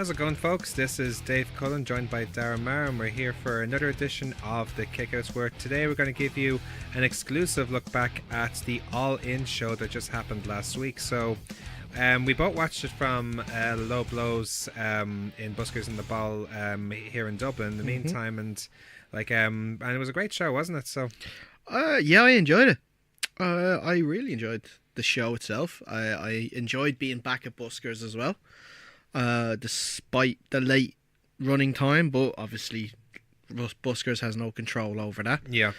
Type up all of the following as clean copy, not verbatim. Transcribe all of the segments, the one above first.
How's it going, folks? This is Dave Cullen, joined by Dara Maher, and we're here for another edition of the Kickouts, where today we're going to give you an exclusive look back at the All In show that just happened last week. So we both watched it from Low Blows in Buskers in the Ball here in Dublin in the meantime, and it was a great show, wasn't it? So yeah, I enjoyed it. I really enjoyed the show itself. I enjoyed being back at Buskers as well, despite the late running time, but obviously Buskers has no control over that. Yeah.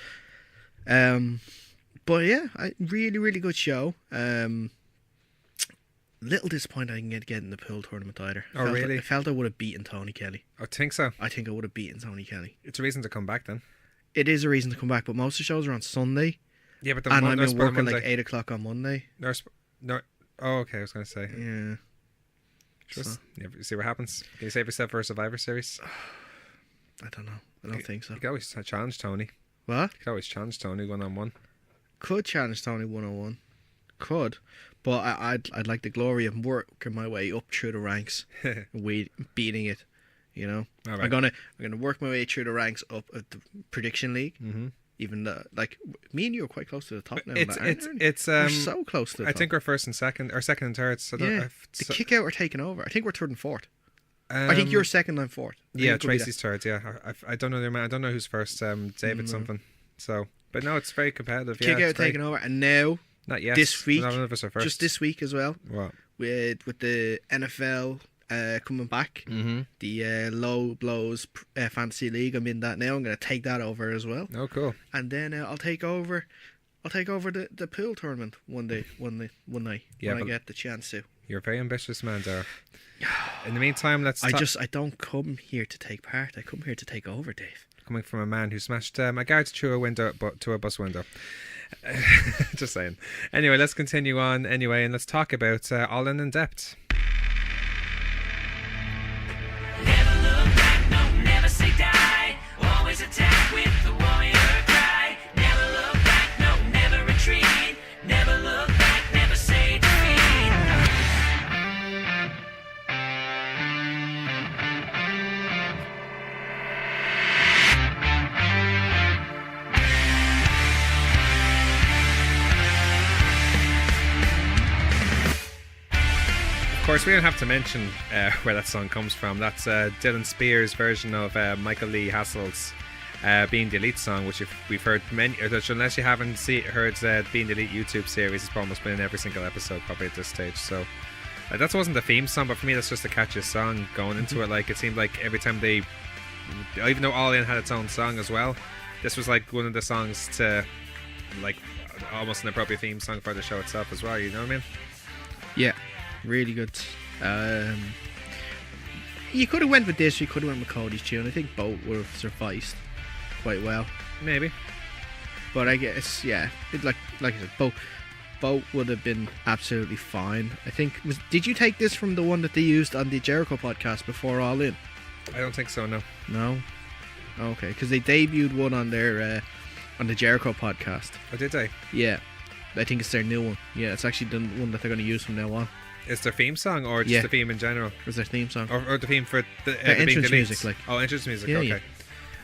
But yeah, really good show. Little disappointed I didn't get in the pool tournament either. Really? I felt I would have beaten Tony Kelly. I think so. I think I would have beaten Tony Kelly. It's a reason to come back then. It is a reason to come back, but most of the shows are on Sunday. Yeah, but I'm working like 8 o'clock on Monday. No. Oh, okay. I was going to say. Yeah. Just see what happens. Can you save yourself for a Survivor Series? I don't know. I don't think so. You can always challenge Tony. What? You can always challenge Tony 1-on-1. Could challenge Tony 1-on-1. Could. But I'd like the glory of working my way up through the ranks, beating it. You know, right. I'm gonna work my way through the ranks up at the prediction league. Mm-hmm. Even though, me and you are quite close to the top now. It's we're so close to the top. I think we're first and second, or second and third. So the kick out are taking over. I think we're third and fourth. I think you're second and fourth. Yeah, Tracy's third. Yeah, I don't know I don't know who's first. David something. So, but no, it's very competitive. Kick out taking over, and now not yet. This week, none of us are first. Just this week as well. What? With the NFL coming back, the Low Blows Fantasy League. I'm in that now. I'm going to take that over as well. Oh, cool. And then I'll take over the pool tournament one night when I get the chance to. You're a very ambitious man, Dara. In the meantime, I don't come here to take part. I come here to take over, Dave. Coming from a man who smashed a garage through a window, but to a bus window. Just saying. Anyway, let's continue on anyway, and let's talk about All In Depth. Never look back, no, never say die. Always attack with the warrior cry. Never look back, no, never retreat. Never look back, never say defeat. Of course, we don't have to mention where that song comes from. That's Dylan Spears' version of Michael Lee Hassel's Being the Elite song, which we've heard many, unless you haven't heard Being the Elite YouTube series, it's almost been in every single episode probably at this stage. So that wasn't the theme song, but for me that's just a catchy song going into it. Like, it seemed like every time even though All In had its own song as well, this was like one of the songs to, like, almost an appropriate theme song for the show itself as well, you know what I mean? Yeah, really good. You could have went with this, you could have went with Cody's tune. I think both would have sufficed quite well. Maybe. But I guess, yeah, like I said, both would have been absolutely fine. I think, did you take this from the one that they used on the Jericho podcast before All In? I don't think so, no. No? Okay, because they debuted one on their on the Jericho podcast. Oh, did they? Yeah, I think it's their new one. Yeah, it's actually the one that they're going to use from now on. Is their theme song, or just the theme in general? It was their theme song. Or the theme for the entrance music, like. Oh, entrance music, yeah, okay. Yeah.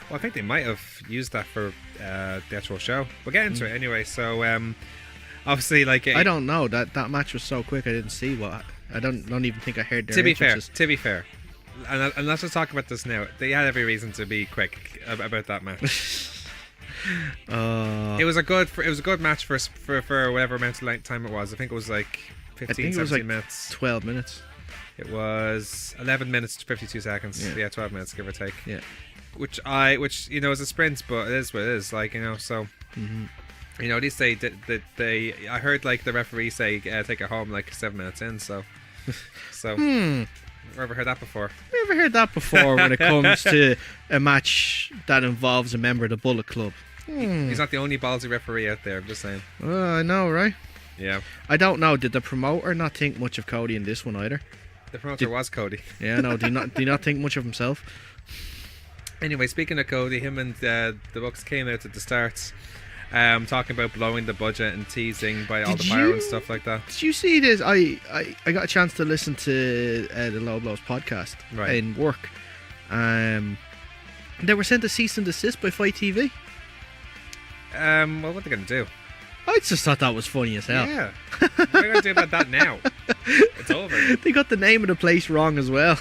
Well, I think they might have used that for the actual show. We'll get into it anyway. So, obviously, like... I don't know. That match was so quick, I didn't see what... I don't even think I heard their entrances. To be fair, and let's just talk about this now. They had every reason to be quick about that match. It was a good match for whatever amount of time it was. I think it was like 15, 17 minutes. 12 minutes. It was 11 minutes to 52 seconds. Yeah, 12 minutes, give or take. Yeah. Which you know, is a sprint, but it is what it is. Like, you know, so you know, at least they I heard like the referee say take it home like 7 minutes in. So ever heard that before? Never heard that before when it comes to a match that involves a member of the Bullet Club. He's not the only ballsy referee out there, I'm just saying. I know, right? Yeah. I don't know. Did the promoter not think much of Cody in this one either? The promoter was Cody. Yeah, no. Do you not think much of himself? Anyway, speaking of Cody, him and the Bucks came out at the start. talking about blowing the budget and teasing by all Did the pyro you- and stuff like that. Did you see this? I got a chance to listen to the Low Blows podcast Right. in work. They were sent a cease and desist by Fight TV. Well, what are they going to do? I just thought that was funny as hell. Yeah. What are they going to do about that now? It's over. They got the name of the place wrong as well.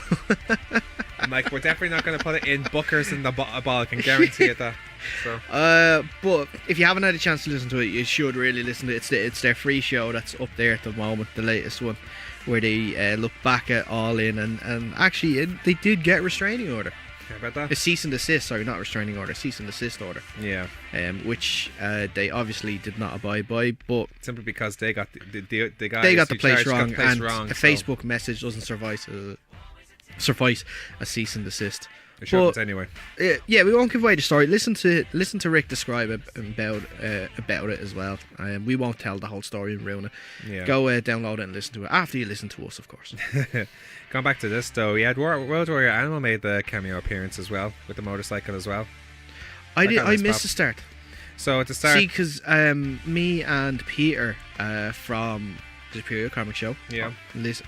I'm like, we're definitely not going to put it in Booker's in the ball. I can guarantee it that. So But if you haven't had a chance to listen to it, you should really listen to it. It's their free show that's up there at the moment, the latest one, where they look back at All In and actually they did get restraining order. how about that? A cease and desist, sorry, not restraining order, cease and desist order. Yeah. Which they obviously did not abide by, but Simply because they got the guys they got the who place charged got wrong, the place and wrong, a so Facebook message doesn't suffice a cease and desist. it shouldn't but- anyway. Yeah, we won't give away the story. Listen to Rick describe about it as well. We won't tell the whole story and ruin it. Yeah. Go download it and listen to it after you listen to us, of course. Going back to this though, yeah, World Warrior Animal made the cameo appearance as well with the motorcycle as well. I That got a nice missed pop. the start. So at the start, See, because me and Peter from the Superior Comic Show, Yeah.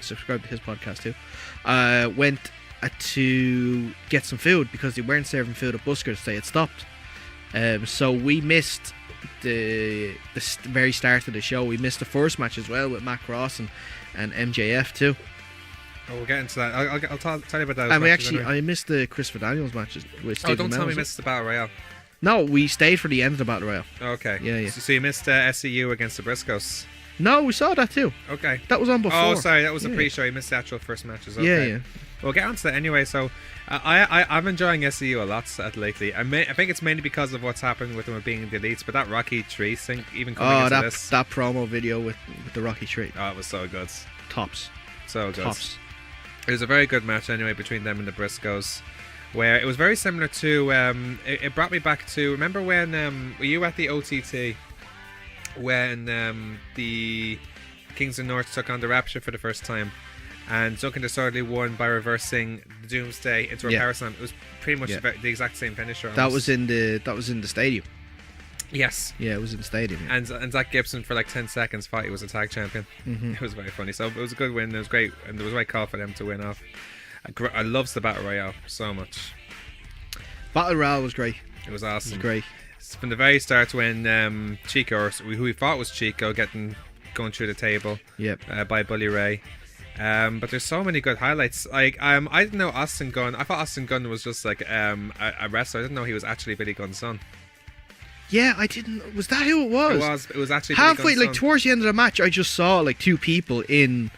subscribe to his podcast too, went to get some food because they weren't serving food at Buskers. They had stopped. So we missed the very start of the show. We missed the first match as well with Matt Cross and MJF too. oh, we'll get into that. I'll tell you about that. And we matches actually, anyway. I missed the Christopher Daniels matches with Oh, Stephen don't tell me Mills. you missed the Battle Royale. No, we stayed for the end of the Battle Royale. Okay. Yeah. So you missed SCU against the Briscoes. No, we saw that too. Okay. That was on before. Oh, sorry, that was the Yeah. pre-show. You missed the actual first matches. Okay. Yeah, yeah. We'll get onto that anyway. So, I'm enjoying SCU a lot lately. I think it's mainly because of what's happened with them being the elites. But that Rocky Tree thing, even coming into this, that promo video with the Rocky Tree. oh, it was so good, Tops. so good. Tops. It was a very good match anyway between them and the Briscoes, where it was very similar to. It brought me back to, remember when were you at the OTT when the Kings of North took on the Rapture for the first time, and Zuck and Disorderly won by reversing the Doomsday into a Yeah. power slam. It was pretty much Yeah. the exact same finisher. That almost. was in the stadium. Yes. Yeah, it was in the stadium. Yeah. And Zach Gibson for like 10 seconds thought he was a tag champion. It was very funny. So it was a good win. It was great, and there was a right call for them to win off. I loves the Battle Royale so much. Battle Royale was great. It was It awesome. was great. From the very start when Chico, or who we thought was Chico, going through the table Yep. by Bully Ray. But there's so many good highlights. Like I didn't know Austin Gunn. I thought Austin Gunn was just like a wrestler. I didn't know he was actually Billy Gunn's son. Yeah, I didn't. Was that who it was? It was actually Halfway, Billy like Gunn's son. towards the end of the match, I just saw like two people in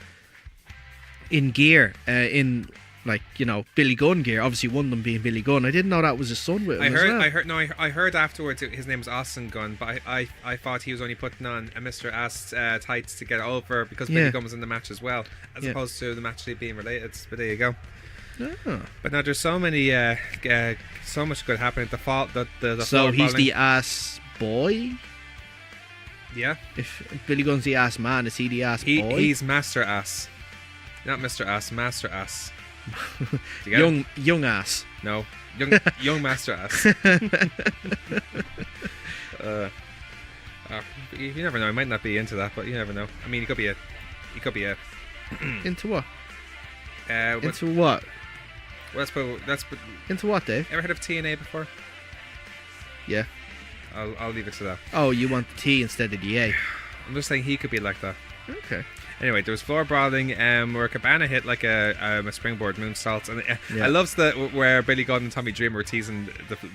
gear, in like, you know, Billy Gunn gear. Obviously, one of them being Billy Gunn. I didn't know that was his son with him. I heard afterwards his name was Austin Gunn, but I thought he was only putting on a Mr. Ass tights to get over because Billy Yeah. Gunn was in the match as well, as Yeah. opposed to them actually being related. But there you go. Oh. But now there's so many, so much good happening. The So floor he's balling- the ass boy. yeah. If Billy Gunn's the ass man, is he the ass boy? He's Master Ass, not Mr. Ass, Master Ass. Do you get it? young ass. No, young Master Ass. You never know. He might not be into that, but you never know. I mean, he could be a. Into what? What, Into what? that's. Into what, Dave? Ever heard of TNA before? Yeah. I'll leave it to that. Oh, you want the T instead of the A. I'm just saying he could be like that. Okay. Anyway, there was floor brawling, where Cabana hit like a springboard moonsault, and Yeah. I love where Billy Gunn and Tommy Dreamer were teasing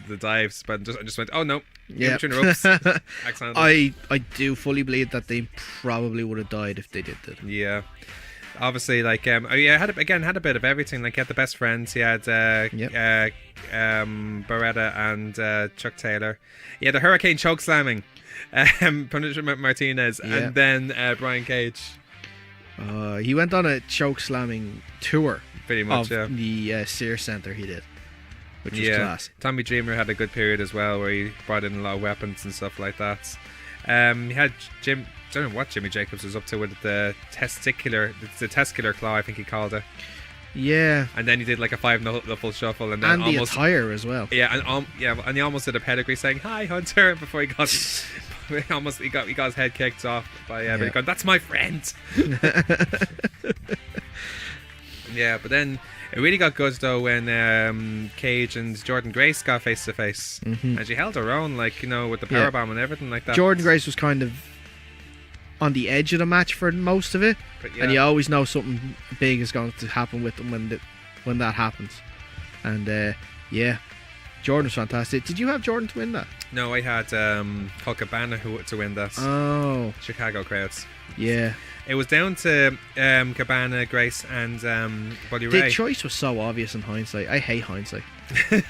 the dives, but I just went, oh no, Yeah. between the ropes. Accidentally. I do fully believe that they probably would have died if they did that. Yeah. Obviously, like, had a bit of everything. Like, he had the best friends. He had Beretta and Chuck Taylor. He had the Hurricane choke slamming, Punishment Martinez, Yeah. and then Brian Cage. He went on a choke slamming tour Pretty much, of yeah. the Sears Center. He did, which was Yeah. class. Tommy Dreamer had a good period as well, where he brought in a lot of weapons and stuff like that. He had I don't know what Jimmy Jacobs was up to with the testicular claw, I think he called it. Yeah, And then he did like a 5 knuckle shuffle, and then and the attire as well. Yeah, and he almost did a pedigree saying "Hi, Hunter" before he got he got his head kicked off by Billy Gunn. That's my friend. Yeah, but then it really got good though when Cage and Jordan Grace got face to face, and she held her own, like, you know, with the powerbomb and everything like that. Jordan Grace was kind of on the edge of the match for most of it, and you always know something big is going to happen with them when that happens. And Jordan was fantastic. Did you have Jordan to win that? No, I had Colt Cabana to win that. Oh, Chicago crowds. yeah. It was down to Cabana, Grace, and Buddy Ray. The choice was so obvious in hindsight. I hate hindsight.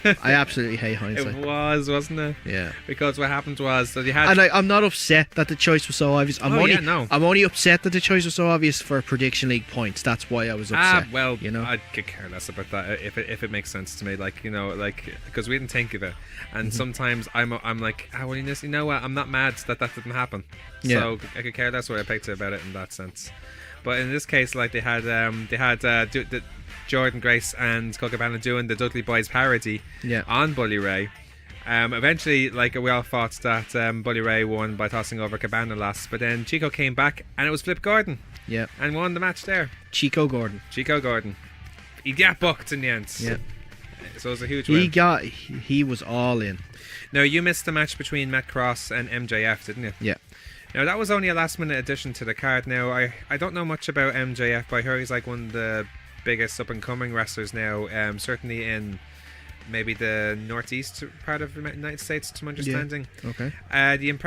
I absolutely hate hindsight. It was, wasn't it? Yeah. Because what happened was that you had... And I'm not upset that the choice was so obvious. I'm only upset that the choice was so obvious for Prediction League points. That's why I was upset. Well, you know, I could care less about that if it makes sense to me. Like, you know, like, because we didn't think of it, and sometimes I'm like, well, you know what? I'm not mad that didn't happen. Yeah. So I could care less what I picked about it in that sense. But in this case, like, they had Jordan Grace and Colt Cabana doing the Dudley Boys parody on Bully Ray. Eventually, like, we all thought that Bully Ray won by tossing over Cabana last, but then Chico came back and it was Flip Gordon. Yeah. And won the match there. Chico Gordon. He got booked in the end. Yeah. So it was a huge win. He was all in. Now, you missed the match between Matt Cross and MJF, didn't you? Yeah. Now, that was only a last minute addition to the card. Now, I don't know much about MJF, but I heard he's like one of the biggest up and coming wrestlers now, certainly in maybe the northeast part of the United States, to my understanding. Yeah. Okay.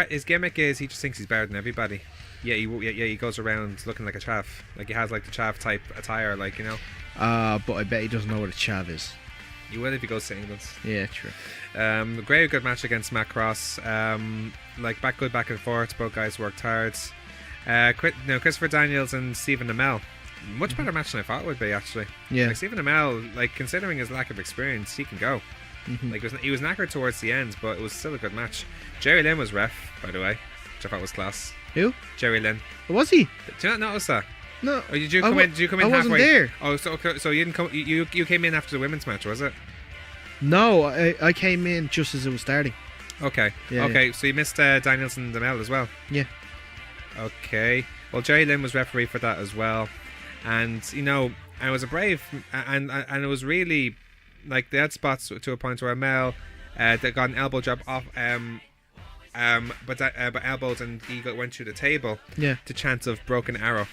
His gimmick is he just thinks he's better than everybody. He goes around looking like a chav. Like, he has like the chav type attire, like, you know. But I bet he doesn't know what a chav is. You will if he goes to England. Yeah, true. Very good match against Matt Cross. Like, back and forth. Both guys worked hard. Christopher Daniels and Stephen Amell. Much better match than I thought it would be, actually. Yeah. Like, Stephen Amell, like, considering his lack of experience, he can go. Like, he was knackered towards the end, but it was still a good match. Jerry Lynn was ref, by the way, which I thought was class. Who? Jerry Lynn. Was he? Did you not notice that? No. Or did you come in? Did you come in I halfway? wasn't there. Oh, so you didn't come. You came in after the women's match, was it? No, I came in just as it was starting. Okay. Yeah, okay. So you missed Daniels and Demel as well. Yeah. Okay. Well, Jerry Lynn was referee for that as well, and you know, I was a brave, and it was really like they had spots to a point where Mel they got an elbow drop off. But elbows, and he went through the table to chant of broken arrow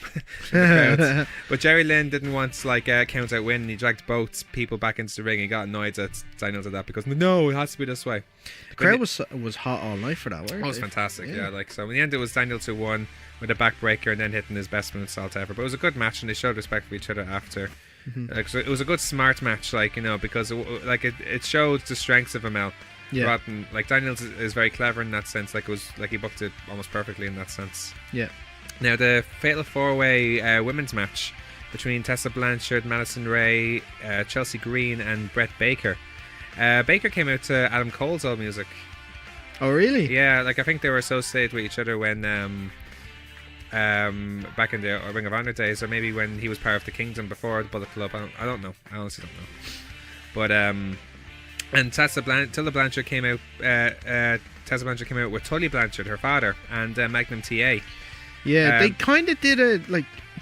in the crowd. But Jerry Lynn didn't want like a count out win, and he dragged both people back into the ring. He got annoyed at Daniels at that because no, it has to be this way. The crowd was hot all night for that, weren't it was fantastic, yeah. Like, so in the end it was Daniels who won with a backbreaker and then hitting his best moonsault ever. But it was a good match, and they showed respect for each other after. Like, so it was a good smart match, like, you know, because it showed the strengths of Amel. Yeah. Rather than, like, Daniels is very clever in that sense. Like, it was like he booked it almost perfectly in that sense. Yeah. Now, the Fatal 4-Way women's match between Tessa Blanchard, Madison Ray, Chelsea Green, and Brett Baker. Baker came out to Adam Cole's old music. Oh, really? Yeah, like, I think they were associated with each other when back in the Ring of Honor days, or maybe when he was part of the Kingdom before the Bullet Club. I don't know. I honestly don't know. But and Tilda Blanchard came out. Tessa Blanchard came out with Tully Blanchard, her father, and Magnum TA. Yeah, they kind of did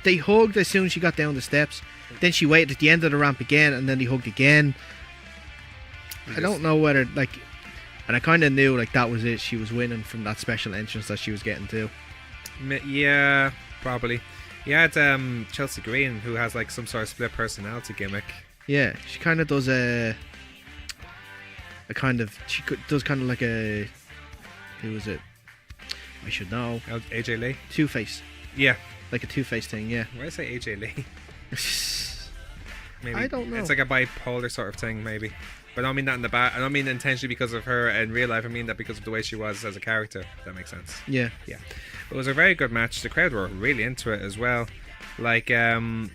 they hugged as soon as she got down the steps. Then she waited at the end of the ramp again, and then they hugged again. I don't know whether and I kind of knew like that was it. She was winning from that special entrance that she was getting to. Yeah, probably. You had Chelsea Green, who has like some sort of split personality gimmick. Yeah, she kind of does does kind of like a, who is it? I should know. AJ Lee? Two-Face. Yeah. Like a Two-Face thing, yeah. Why did I say AJ Lee? Maybe. I don't know. It's like a bipolar sort of thing, maybe. But I don't mean that in the bad. I don't mean intentionally because of her in real life. I mean that because of the way she was as a character. If that makes sense. Yeah. Yeah. It was a very good match. The crowd were really into it as well. Like they all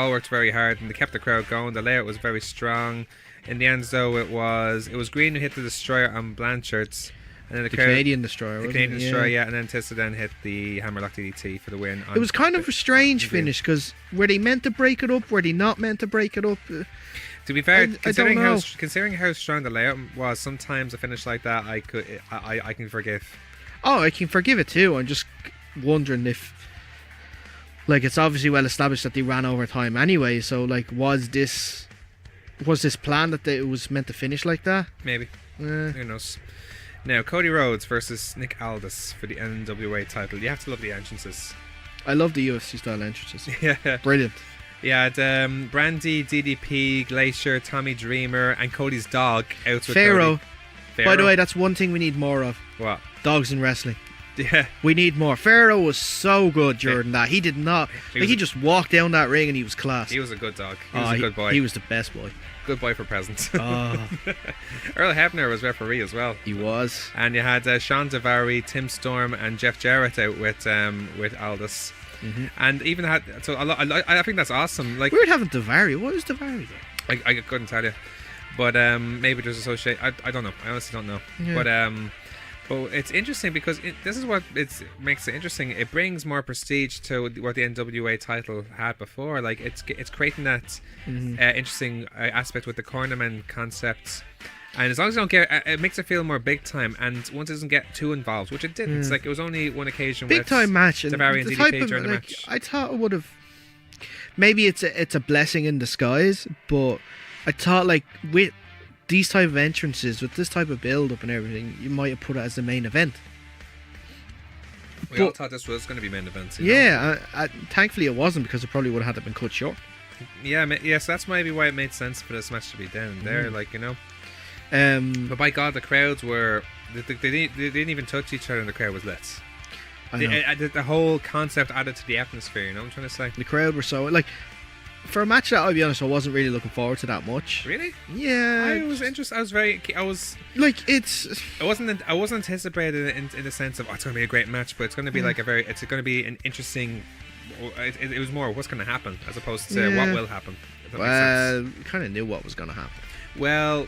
worked very hard, and they kept the crowd going. The layout was very strong. In the end, though, it was Green who hit the Destroyer on Blanchard's, and then the Canadian Destroyer. The Canadian Destroyer, yeah, and then Tessa then hit the Hammerlock DDT for the win. It was kind of a strange finish because were they meant to break it up? Were they not meant to break it up? To be fair, I don't considering know. how strong the layout was, sometimes a finish like that, I can forgive. Oh, I can forgive it too. I'm just wondering if, like, it's obviously well established that they ran over time anyway. So, like, was this planned that it was meant to finish like that? Maybe. Who knows? Now, Cody Rhodes versus Nick Aldis for the NWA title. You have to love the entrances. I love the UFC style entrances. Yeah. Brilliant. Yeah, Brandy, DDP, Glacier, Tommy Dreamer, and Cody's dog out with Pharaoh. Cody. By the way, that's one thing we need more of. What? Dogs in wrestling. Yeah. We need more. Pharaoh was so good during that. He did not. He just walked down that ring and he was class. He was a good dog. He was a good boy. He was the best boy. Good boy for present. Oh, Earl Hebner was referee as well. he was. And you had Sean Devari, Tim Storm, and Jeff Jarrett out with Aldis. And even had I think that's awesome. Like, Weird having Davari. What was Davari? I couldn't tell you, but maybe there's associate. I don't know. I honestly don't know. Yeah. But it's interesting because this is what makes it interesting. It brings more prestige to what the NWA title had before. Like, it's creating that interesting aspect with the cornerman concept. And as long as you don't get, it makes it feel more big time. And once it doesn't get too involved, which it didn't. It's like it was only one occasion. Big with time match. And Davari and the DDP type of, during the like, match. I thought it would have. Maybe it's a blessing in disguise, but I thought, like, with these type of entrances, with this type of build up and everything, you might have put it as the main event. We all thought this was going to be main events. You know? Yeah, thankfully it wasn't, because it probably would have had to been cut short. Yeah, so that's maybe why it made sense for this match to be down there, like, you know. But But by God, the crowds were they didn't even touch each other, and the crowd was lit. I know. The whole concept added to the atmosphere. You know what I'm trying to say? The crowd were so, like, for a match that, I'll be honest, I wasn't really looking forward to that much. Really? Yeah, I was interested. I was like, it's. I wasn't anticipated in the sense of, oh, it's going to be a great match, but it's going to be like it's going to be an interesting. It was more what's going to happen as opposed to what will happen. If that makes Well, sense. we kind of knew what was going to happen. Well,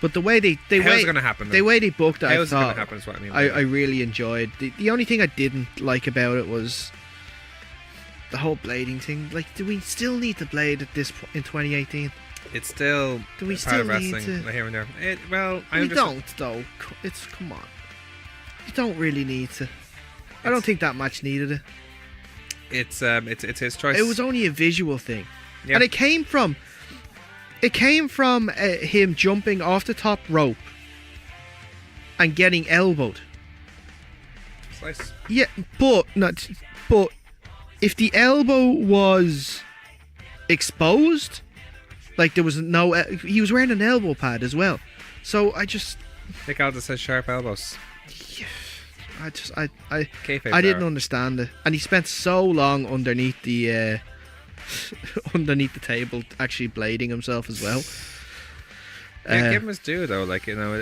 But the way they how's it going to happen? the way they booked it, I How's it going thought to happen? Is what I mean. I really enjoyed. The only thing I didn't like about it was the whole blading thing. Like, do we still need to blade at this point in 2018? It's still Do we part still of need wrestling, to? here and there. Well, I We understand. don't, though. Come on. You don't really need to. I don't think that match needed it. It's his choice. It was only a visual thing, Yeah. and it came from him jumping off the top rope and getting elbowed. Slice. Yeah, but if the elbow was exposed, like, there was no, he was wearing an elbow pad as well. So I Nick Aldis has sharp elbows. Kayfabe I didn't era. understand it, and he spent so long underneath the underneath the table, actually blading himself as well. Yeah, give him his due though. Like, you know,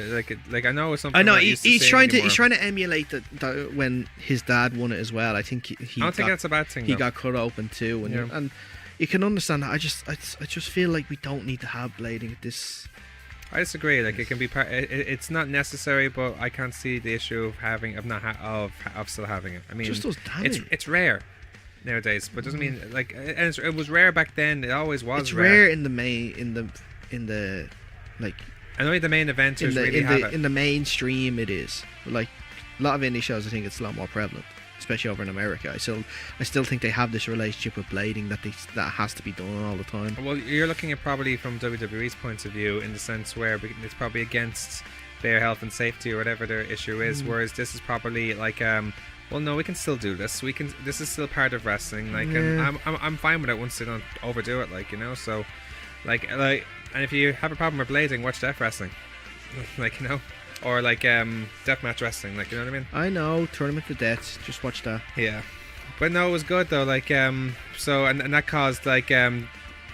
like I know it's something. I know I'm not he's used to seeing trying to anymore. he's trying to emulate the when his dad won it as well. I think he I don't think that's a bad thing. he though. got cut open too, and Yeah. and you can understand that. I just feel like we don't need to have blading at this. I disagree. Like, it can be part. It's not necessary, but I can't see the issue of still having it. I mean, Just does damage. it's rare nowadays, but it doesn't mean like it was rare back then. It always was It's rare in the main in the like And only the main eventers in the really in have the it. in the mainstream it is. Like, a lot of indie shows, I think it's a lot more prevalent, especially over in America. I still think they have this relationship with blading that has to be done all the time. Well, you're looking at probably from WWE's point of view in the sense where it's probably against their health and safety or whatever their issue is, whereas this is probably like, well, no, we can still do this. This is still part of wrestling. Like, Yeah. and I'm fine with it once they don't overdo it. Like, you know, so like, and if you have a problem with blading, watch death wrestling. Like, you know, or like deathmatch wrestling. Like, you know what I mean? I know, Tournament of Death. Just watch that. Yeah, but no, it was good though. Like, so and that caused like what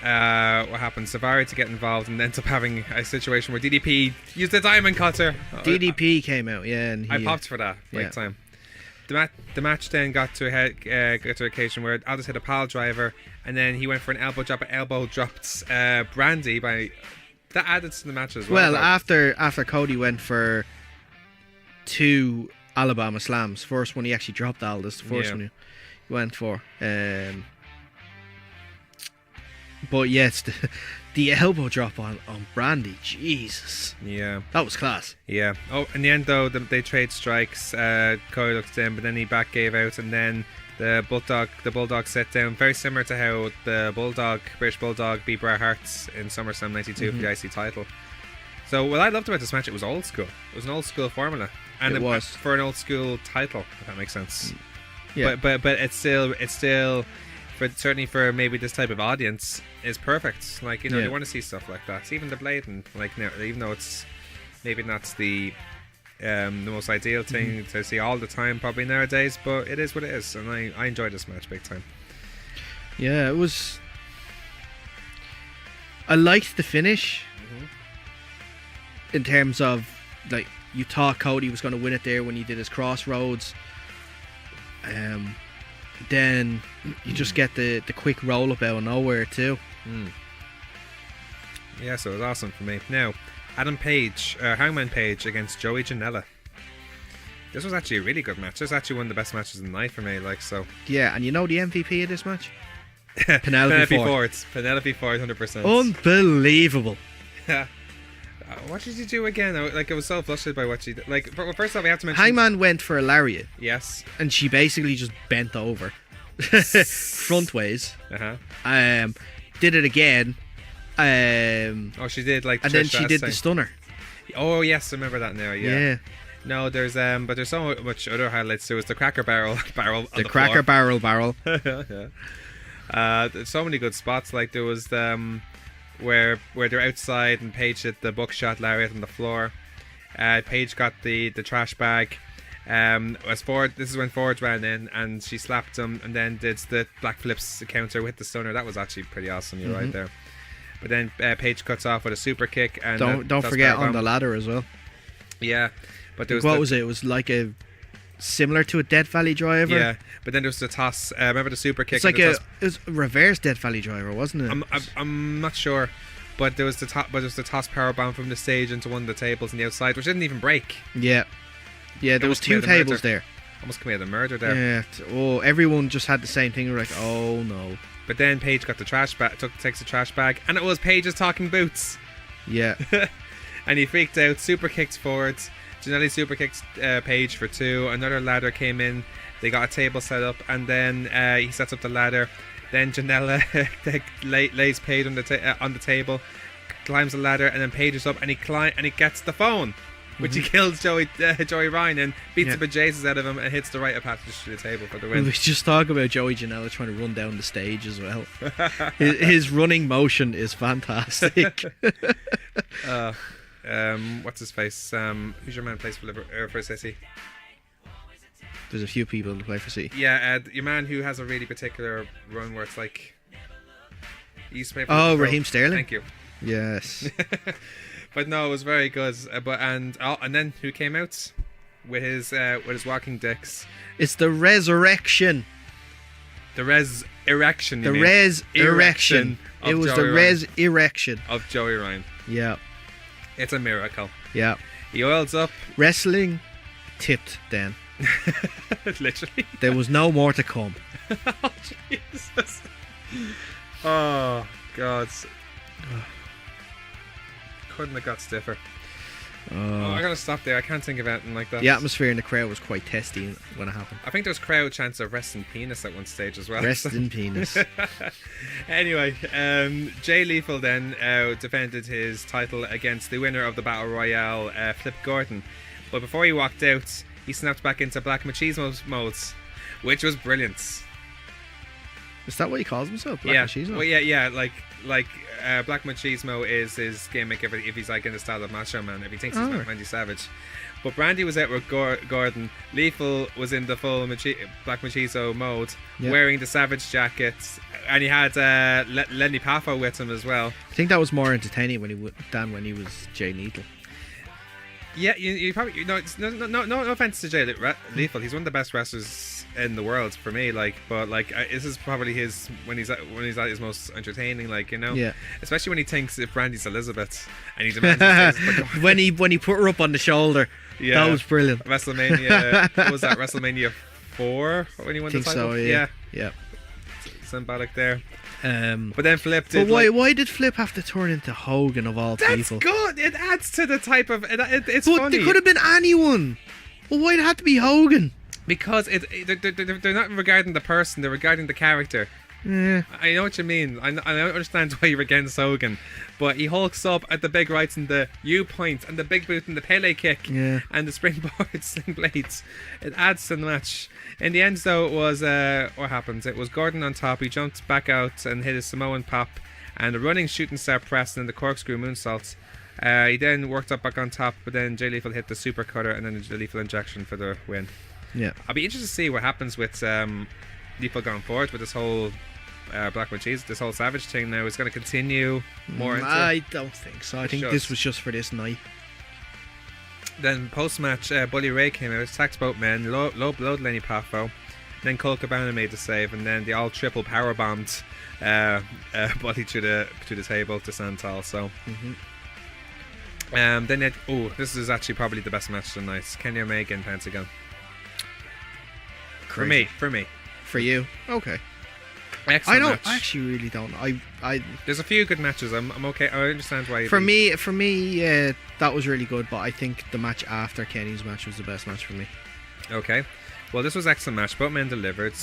happened? Savari to get involved and ends up having a situation where DDP used the diamond cutter. DDP came out, yeah, and I popped for that big yeah. time. The match then got to an occasion where Aldis hit a pile driver, and then he went for an elbow drop. Elbow dropped Brandy by. That added to the match as well. Well, after Cody went for 2 Alabama slams. First one he actually dropped Aldis. The first Yeah. one he went for. But yes, the elbow drop on Brandy, Jesus, Yeah. that was class. Yeah. Oh, in the end though, they trade strikes. Corey looked in, but then he back gave out, and then the bulldog set down, very similar to how the British Bulldog beat Bret Hart in SummerSlam '92 for the IC title. So what I loved about this match, it was old school. It was an old school formula, and It was. for an old school title, if that makes sense. Yeah. But it's still certainly for maybe this type of audience is perfect. Like, you know, Yeah. you want to see stuff like that. Even the blading, like, now, even though it's maybe not the most ideal thing to see all the time probably nowadays, but it is what it is, and I enjoyed this match big time. Yeah, it was. I liked the finish. In terms of, like, you thought Cody was going to win it there when he did his crossroads. Then you just get the quick roll up out of nowhere too. Yeah, so it was awesome for me. Now, Hangman Page against Joey Janela. This was actually a really good match. This was actually one of the best matches of the night for me. Like, so. Yeah, and you know the MVP of this match? Penelope Ford. Penelope Ford, 100%. Unbelievable. What did you do again? I was so flustered by what she did. Like, first off, we have to mention. Hangman went for a lariat, Yes. and she basically just bent over, front ways. Did it again. Oh, she did like. And then she did the stunner. Oh yes, I remember that now. Yeah. Yeah. No, there's but there's so much other highlights. There was the Cracker Barrel on The the Cracker floor. Barrel. There's so many good spots. Like there was where they're outside and Paige hit the buckshot lariat on the floor. Paige got the trash bag. As Ford, this is when Ford ran in and she slapped him and then did the black flips counter with the stunner. That was actually pretty awesome. You're right there. But then Paige cuts off with a super kick and Don't forget on the ladder as well. Yeah, but there was What was it? It was like a similar to a Death Valley Driver. Yeah, but then there was the toss. Remember the super kick? It's like and the it was a reverse Death Valley Driver, wasn't it? I'm not sure, but there was the toss power bomb from the stage into one of the tables on the outside, which didn't even break. Yeah, there was Almost two committed tables there. Almost committed a murder there. Yeah. Oh, everyone just had the same thing. We're like, oh no. But then Paige got the trash bag, takes the trash bag, and it was Paige's talking boots. Yeah. And he freaked out, super kicked forwards. Janelle super kicked Paige for 2. Another ladder came in. They got a table set up, and then he sets up the ladder. Then Janella lays Paige on the table, climbs the ladder, and then Paige is up, and he gets the phone, which he kills Joey Ryan and beats the bejesus out of him and hits the right attach to the table for the win. We just talk about Joey Janela trying to run down the stage as well. his running motion is fantastic. What's his face? Who's your man plays for City? There's a few people to play for City. Yeah, your man who has a really particular run where it's like he used to play for Oh, Liverpool. Raheem Sterling. Thank you. Yes. But no, it was very good. And then who came out with his walking dicks? It's the resurrection. The res erection. The res erection. of It was Joey the res erection. of Joey Ryan. Yeah. It's a miracle. Yeah. He oils up, Wrestling tipped then. literally. There was no more to come. Oh Jesus! Oh God! Couldn't have got stiffer. Oh, I gotta stop there. I can't think of anything like that. The atmosphere in the crowd was quite testy when it happened. I think there was crowd chants of rest in penis at one stage as well. Rest in penis. Anyway, Jay Lethal then defended his title against the winner of the Battle Royale, Flip Gordon. But before he walked out, he snapped back into Black Machismo modes, which was brilliant. Is that what he calls himself? Black Yeah, Machismo? well, yeah, like Black Machismo is his gimmick if he's like in the style of Macho Man, if he thinks he's Randy Savage. But Brandy was out with Gordon. Lethal was in the full Black Machismo mode, wearing the Savage jackets, and he had Lenny Paffo with him as well. I think that was more entertaining than when he was Jay Lethal. Yeah, you probably it's no offense to Jay Lethal. He's one of the best wrestlers in the world for me. But this is probably his when he's at his most entertaining. Yeah. Especially when he thinks if Brandy's Elizabeth and he demands when he put her up on the shoulder. Yeah, that was brilliant. WrestleMania. What was that? WrestleMania 4 when he won the title. So, yeah. Symbolic there. But then Flip But did. why did Flip have to turn into Hogan of all That's people? good. It adds to the type of. It's But funny they could have been anyone. Well, why'd it have to be Hogan? because they're not regarding the person; they're regarding the character. Yeah. I know what you mean. I understand why you're against Hogan, but he hulks up at the big rights and the U point and the big boot and the Pele kick and the springboard sling blades. It adds to the match. In the end, though, it was what happens? It was Gordon on top. He jumped back out and hit his Samoan pop and a running shooting star press and then the corkscrew moonsault. He then worked up back on top, but then Jay Lethal hit the super cutter and then the lethal injection for the win. Yeah. I'll be interested to see what happens with Lethal going forward with this whole Black Cheese, this whole Savage thing now is going to continue more into. I don't think so. I think should. this was just for this night. Then post-match, Bully Ray came out, attacked both men, low blowed Lenny Poffo. Then Cole Cabana made the save, and then they all triple power bombed Bully to the table to Santal. So, then this is actually probably the best match of the night. Kenny Omega and Pentagon. Crazy. For me. For you, okay. Excellent match. I actually really don't. I There's a few good matches. I'm okay. I understand why. For me, that was really good. But I think the match after Kenny's match was the best match for me. Okay. Well, this was an excellent match. Both men delivered,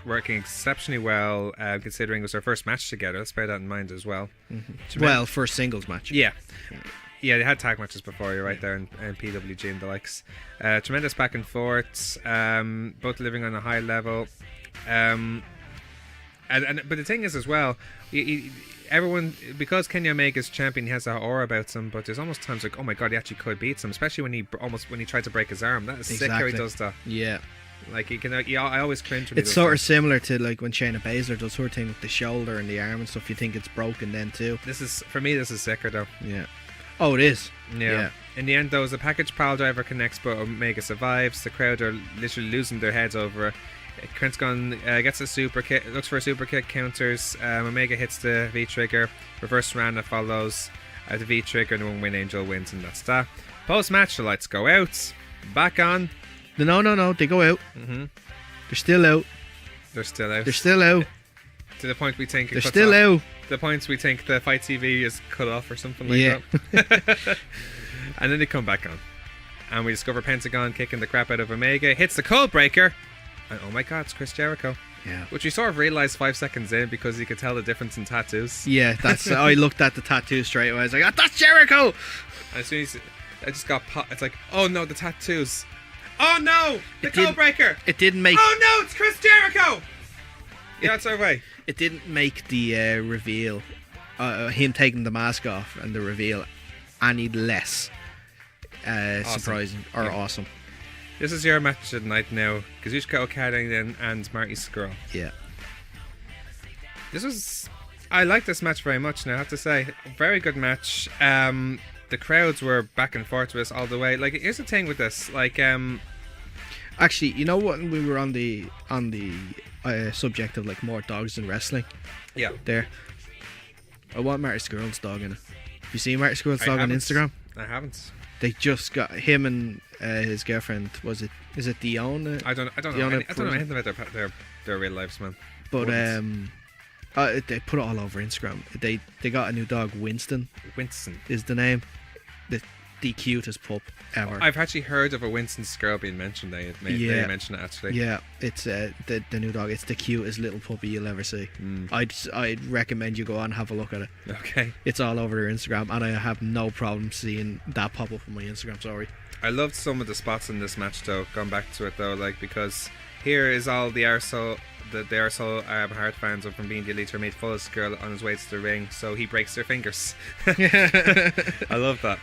working exceptionally well, considering it was their first match together. Let's bear that in mind as well. Well, first singles match. Yeah, they had tag matches before. You're right there in PWG and the likes. Tremendous back and forth. Both living on a high level. But the thing is as well, everyone, because Kenny Omega's champion, he has that aura about him. But there's almost times like, oh my god, he actually could beat him, especially when he tried to break his arm. That is sick how he does that. Yeah. Like he can, I always cringe when he It's does sort that. of similar to like when Shayna Baszler does her thing with the shoulder and the arm and stuff. You think it's broken then too. This is sicker though. Yeah. Oh, it is. Yeah. In the end, though, as a package pile driver connects, but Omega survives. The crowd are literally losing their heads over it. Pentagon gets a super kick, looks for a super kick, counters. Omega hits the V trigger. Reverse Rana follows the V trigger, and the One Win Angel wins, and that's that. Post match, the lights go out. Back on. No. They go out. They're still out. They're still out. They're still out. To the point we think They're still out. The points we think the Fight TV is cut off or something like that. And then they come back on, and we discover Pentagon kicking the crap out of Omega, hits the code breaker, and oh my god, it's Chris Jericho. Yeah. Which we sort of realised 5 seconds in because you could tell the difference in tattoos. Yeah, that's. I looked at the tattoo straight away. I was like, that's Jericho. And as soon as I just got it's like, oh no, the tattoos. Oh no, the It code didn't- breaker. It didn't make. Oh no, it's Chris Jericho. Yeah, it's our way. It didn't make the reveal, him taking the mask off and the reveal, any less surprising or awesome. This is your match of the night now. Kazuchika Okada and Marty Scurll. Yeah. I like this match very much now, I have to say. Very good match. The crowds were back and forth with us all the way. Like, here's the thing with this. Like, Actually, you know what? We were on the subject of like more dogs in wrestling. yeah. There, I want Marty Scurll's dog in it. Have you seen Marty Scurll's dog on haven't. Instagram? I haven't. They just got him and his girlfriend. Is it Dion? I don't know. Diona I don't know anything about their real lives, man. But Wouldn't. they put it all over Instagram. They got a new dog. Winston Winston. is the name. The cutest pup ever. I've actually heard of a Winston Scurll being mentioned. They mentioned it actually. Yeah, it's the new dog. It's the cutest little puppy you'll ever see. I'd recommend you go on and have a look at it. Okay. It's all over their Instagram, and I have no problem seeing that pop up on my Instagram story. I loved some of the spots in this match though. Going back to it though, like, because here is all the arsehole hard fans of From Being the Elite are made full of Scurll on his way to the ring, so he breaks their fingers. I love that.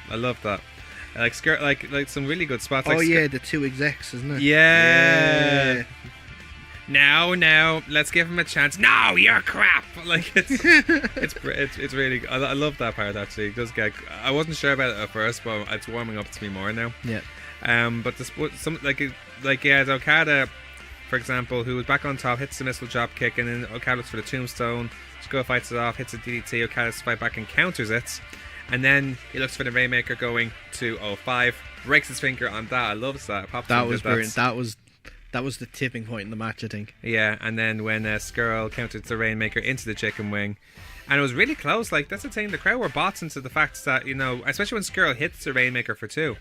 Like Scurll, like some really good spots. Like the two execs, isn't it? Yeah. Now, let's give him a chance. No, you're crap. Like it's really. I love that part actually. It does get. I wasn't sure about it at first, but it's warming up to me more now. Yeah. But the Okada, for example, who was back on top, hits the missile drop kick, and then Okada looks for the tombstone. Scurll fights it off, hits a DDT. Okada fight back and counters it, and then he looks for the Rainmaker going to 05, breaks his finger on that. I love that. That was brilliant. That was the tipping point in the match, I think. Yeah, and then when Skrull countered the Rainmaker into the chicken wing, and it was really close. Like, that's the thing, the crowd were bots into the fact that, you know, especially when Skrull hits the Rainmaker for 2.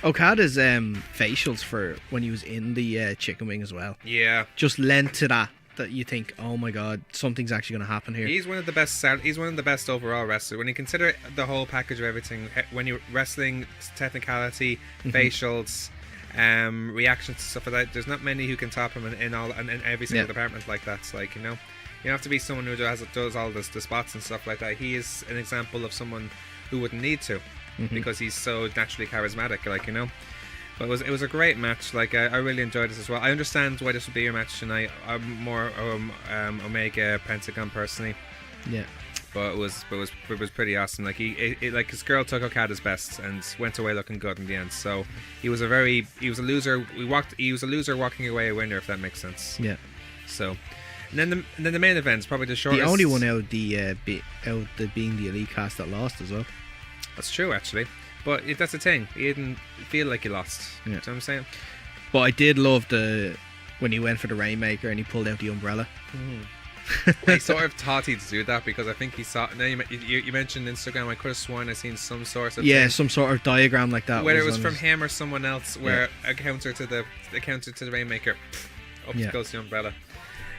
Okada's facials for when he was in the chicken wing as well Yeah. just lent to that you think, oh my god, something's actually going to happen here. He's one of the best. He's one of the best overall wrestlers. When you consider the whole package of everything, when you're wrestling, technicality, facials, reactions, stuff like that, there's not many who can top him in every single department like that. It's like, you know, you have to be someone who does all the spots and stuff like that. He is an example of someone who wouldn't need to, because he's so naturally charismatic. Like, you know. But it was a great match. Like, I really enjoyed this as well. I understand why this would be your match tonight. I'm more Omega Pentagon personally. Yeah. But it was pretty awesome. Like, like his girl took Okada's best and went away looking good in the end. So he was a loser. He was a loser walking away a winner, if that makes sense. Yeah. So, and then the main event's probably the shortest. The only one out being the elite cast that lost as well. That's true, actually. But that's the thing. He didn't feel like he lost. Yeah. You know what I'm saying? But I did love when he went for the Rainmaker and he pulled out the umbrella. I sort of thought he'd do that because I think he saw. Now you mentioned Instagram. I could have sworn I seen some sort of thing, some sort of diagram like that. Whether it was from him or someone else, where a counter to the Rainmaker, up goes the umbrella.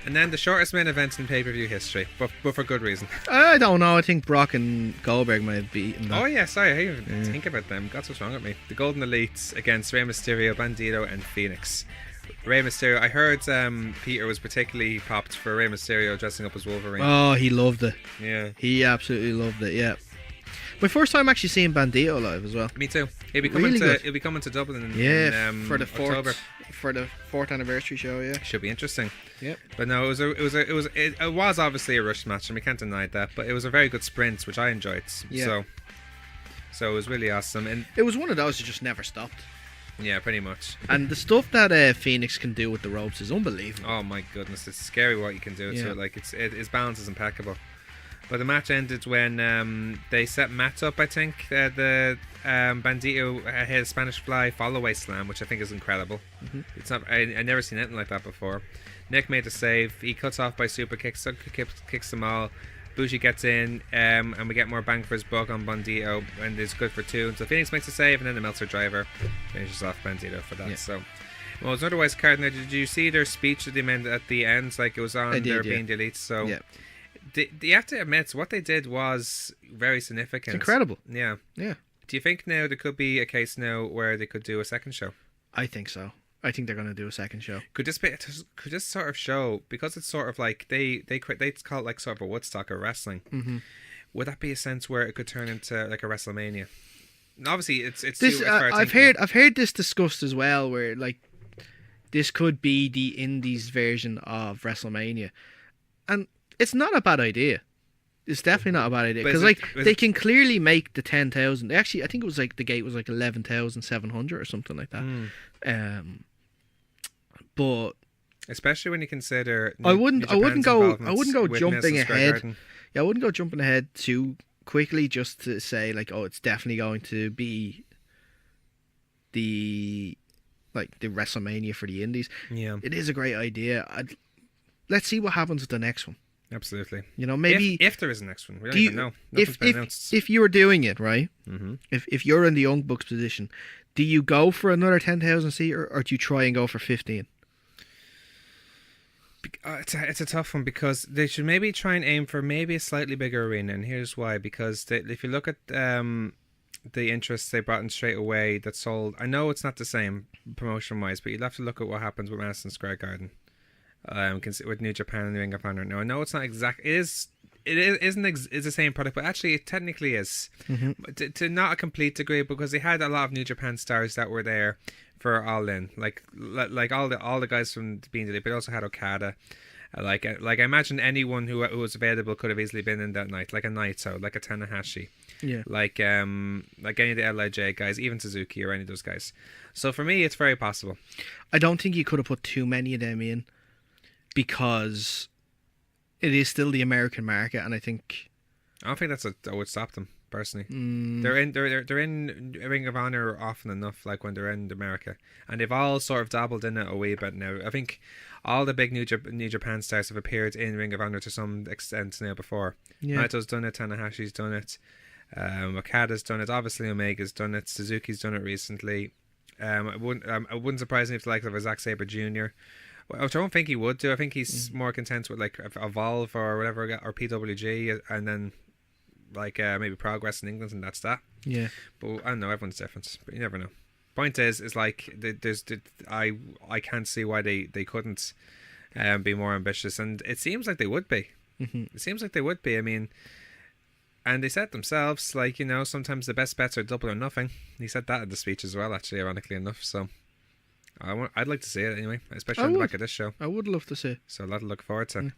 And then the shortest main event in pay-per-view history, but for good reason. I don't know. I think Brock and Goldberg might have beaten that. Oh yeah, sorry, I didn't even think about them. That's what's wrong with me. The Golden Elite against Rey Mysterio, Bandito, and Phoenix. Rey Mysterio. I heard Peter was particularly popped for Rey Mysterio dressing up as Wolverine. Oh, he loved it. Yeah, he absolutely loved it. Yeah. My first time actually seeing Bandito live as well. Me too. He'll be coming to Dublin in for the October. For the 4th anniversary show. Yeah, should be interesting. Yep. But no, it was obviously a rush match, and we can't deny that. But it was a very good sprint, which I enjoyed. Yeah. So it was really awesome, and it was one of those that just never stopped. Yeah, pretty much. And the stuff that Phoenix can do with the ropes is unbelievable. Oh my goodness, it's scary what you can do to it. Like his balance is impeccable. But the match ended when they set Matt up. I think the Bandito hit a Spanish Fly follow-away slam, which I think is incredible. It's not. I never seen anything like that before. Nick made a save. He cuts off by super kicks, kicks them all. Bushi gets in, and we get more bang for his buck on Bandito, and it's good for 2. So Phoenix makes a save, and then the Meltzer driver finishes off Bandito for that. Yeah. So, well, it's otherwise card. Now, did you see their speech that they made at the end? Like, it was on their being deleted. So. Yeah. You have to admit, what they did was very significant. It's incredible. Yeah. Yeah. Do you think now there could be a case now where they could do a second show? I think so. I think they're going to do a second show. Could this sort of show, because it's sort of like they call it like sort of a Woodstock of wrestling. Mm-hmm. Would that be a sense where it could turn into like a WrestleMania? And obviously, it's this. I've heard this discussed as well, where like this could be the Indies version of WrestleMania, and it's not a bad idea. It's definitely not a bad idea because they can clearly make the 10,000. Actually, I think it was like the gate was like 11,700 or something like that. But especially when you consider I wouldn't go jumping ahead. Yeah, I wouldn't go jumping ahead too quickly just to say like, oh, it's definitely going to be the WrestleMania for the Indies. Yeah, it is a great idea. Let's see what happens with the next one. Absolutely. You know, maybe if there is a next one, we don't even know. If you were doing it right, if you're in the Young Bucks position, do you go for another 10,000 seater or do you try and go for 15? It's a tough one because they should maybe try and aim for maybe a slightly bigger arena, and here's why. Because if you look at the interest they brought in straight away that sold, I know it's not the same promotion wise, but you'd have to look at what happens with Madison Square Garden. With New Japan and New Ring of Honor. Now I know it's not exact. It's the same product, but actually it technically is to not a complete degree because they had a lot of New Japan stars that were there for All In, like all the guys from being there, but also had Okada. Like I imagine anyone who was available could have easily been in that night, like a Naito, like a Tanahashi, like any of the LIJ guys, even Suzuki or any of those guys. So for me, it's very possible. I don't think you could have put too many of them in. Because it is still the American market, and I don't think that would stop them personally. They're in Ring of Honor often enough, like when they're in America, and they've all sort of dabbled in it a wee bit now. I think all the big New Japan stars have appeared in Ring of Honor to some extent now before. Yeah. Naito's done it, Tanahashi's done it, Okada's done it, obviously Omega's done it, Suzuki's done it recently. It wouldn't surprise me if the likes of Zack Sabre Jr., which I don't think he would do. I think he's more content with like Evolve or whatever, or PWG, and then like maybe Progress in England, and that's that. Yeah. But I don't know, everyone's different, but you never know. Point is like I can't see why they couldn't be more ambitious, and it seems like they would be. It seems like they would be. I mean, and they said themselves, like, you know, sometimes the best bets are double or nothing. He said that in the speech as well, actually, ironically enough. So I'd like to see it anyway, especially on the back of this show. I would love to see. So a lot to look forward to.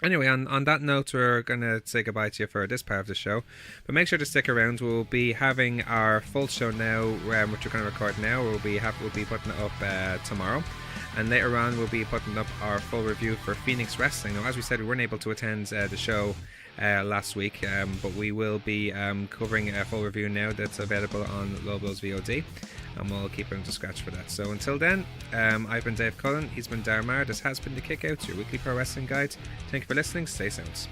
Anyway, on that note, we're going to say goodbye to you for this part of the show. But make sure to stick around. We'll be having our full show now, which we're going to record now. We'll be putting it up tomorrow. And later on, we'll be putting up our full review for Phoenix Wrestling. Now, as we said, we weren't able to attend the show last week, but we will be covering a full review now that's available on Lobos VOD. And we'll keep him to scratch for that. So until then, I've been Dave Cullen, he's been Darmar. This has been The Kickouts, your weekly pro wrestling guide. Thank you for listening. Stay sound.